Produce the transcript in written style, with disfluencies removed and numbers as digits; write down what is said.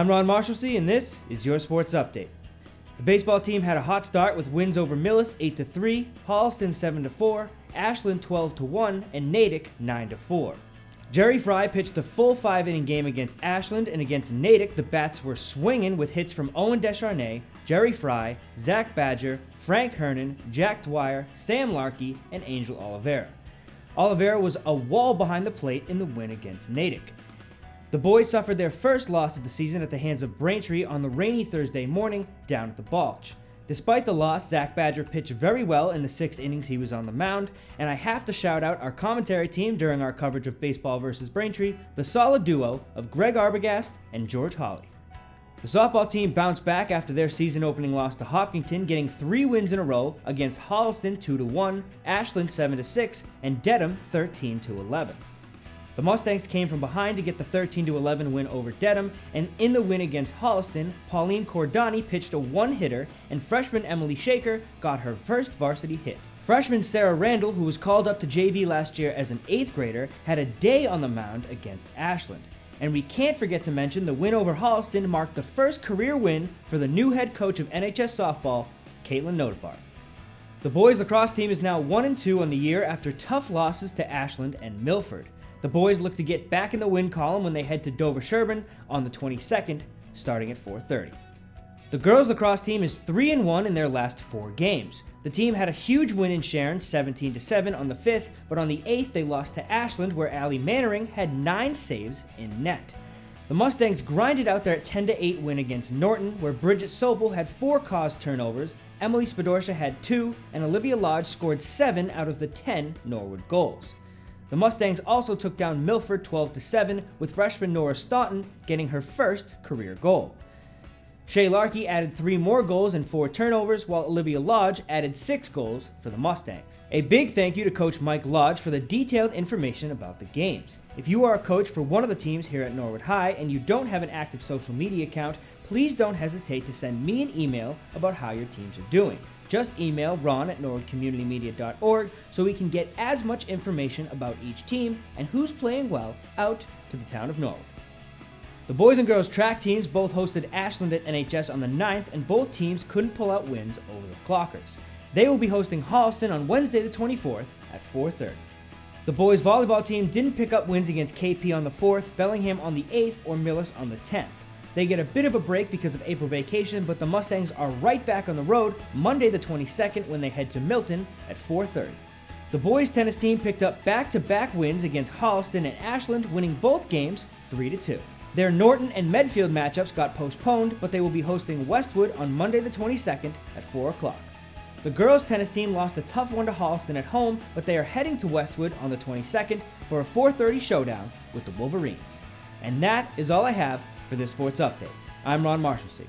I'm Ron Marshalsea, and this is your Sports Update. The baseball team had a hot start with wins over Millis 8-3, Holliston 7-4, Ashland 12-1, and Natick 9-4. Jerry Fry pitched the full 5-inning game against Ashland, and against Natick, the bats were swinging with hits from Owen Descharnais, Jerry Fry, Zach Badger, Frank Hernan, Jack Dwyer, Sam Larkey, and Angel Oliveira. Oliveira was a wall behind the plate in the win against Natick. The boys suffered their first loss of the season at the hands of Braintree on the rainy Thursday morning down at the Balch. Despite the loss, Zach Badger pitched very well in the 6 innings he was on the mound, and I have to shout out our commentary team during our coverage of baseball versus Braintree, the solid duo of Greg Arbogast and George Hawley. The softball team bounced back after their season-opening loss to Hopkinton, getting 3 wins in a row against Holliston 2-1, Ashland 7-6, and Dedham 13-11. The Mustangs came from behind to get the 13-11 win over Dedham, and in the win against Holliston, Pauline Cordani pitched a one-hitter, and freshman Emily Shaker got her first varsity hit. Freshman Sarah Randall, who was called up to JV last year as an 8th grader, had a day on the mound against Ashland. And we can't forget to mention the win over Holliston marked the first career win for the new head coach of NHS softball, Caitlin Notebar. The boys lacrosse team is now 1-2 on the year after tough losses to Ashland and Milford. The boys look to get back in the win column when they head to Dover-Sherburne on the 22nd, starting at 4:30. The girls lacrosse team is 3-1 in their last 4 games. The team had a huge win in Sharon, 17-7 on the 5th, but on the 8th they lost to Ashland, where Allie Mannering had 9 saves in net. The Mustangs grinded out their 10-8 win against Norton, where Bridget Sopel had 4 caused turnovers, Emily Spadorsha had 2, and Olivia Lodge scored 7 out of the 10 Norwood goals. The Mustangs also took down Milford 12-7, with freshman Nora Staunton getting her first career goal. Shay Larkey added 3 more goals and 4 turnovers, while Olivia Lodge added 6 goals for the Mustangs. A big thank you to Coach Mike Lodge for the detailed information about the games. If you are a coach for one of the teams here at Norwood High and you don't have an active social media account, please don't hesitate to send me an email about how your teams are doing. Just email ron@norwoodcommunitymedia.org so we can get as much information about each team and who's playing well out to the town of Norwood. The boys and girls track teams both hosted Ashland at NHS on the 9th, and both teams couldn't pull out wins over the Clockers. They will be hosting Holliston on Wednesday the 24th at 4:30. The boys volleyball team didn't pick up wins against KP on the 4th, Bellingham on the 8th, or Millis on the 10th. They get a bit of a break because of April vacation, but the Mustangs are right back on the road Monday the 22nd when they head to Milton at 4:30. The boys tennis team picked up back-to-back wins against Holliston and Ashland, winning both games 3-2. Their Norton and Medfield matchups got postponed, but they will be hosting Westwood on Monday the 22nd at 4 o'clock. The girls tennis team lost a tough one to Holliston at home, but they are heading to Westwood on the 22nd for a 4:30 showdown with the Wolverines. And that is all I have for this Sports Update. I'm Ron Marshalsea.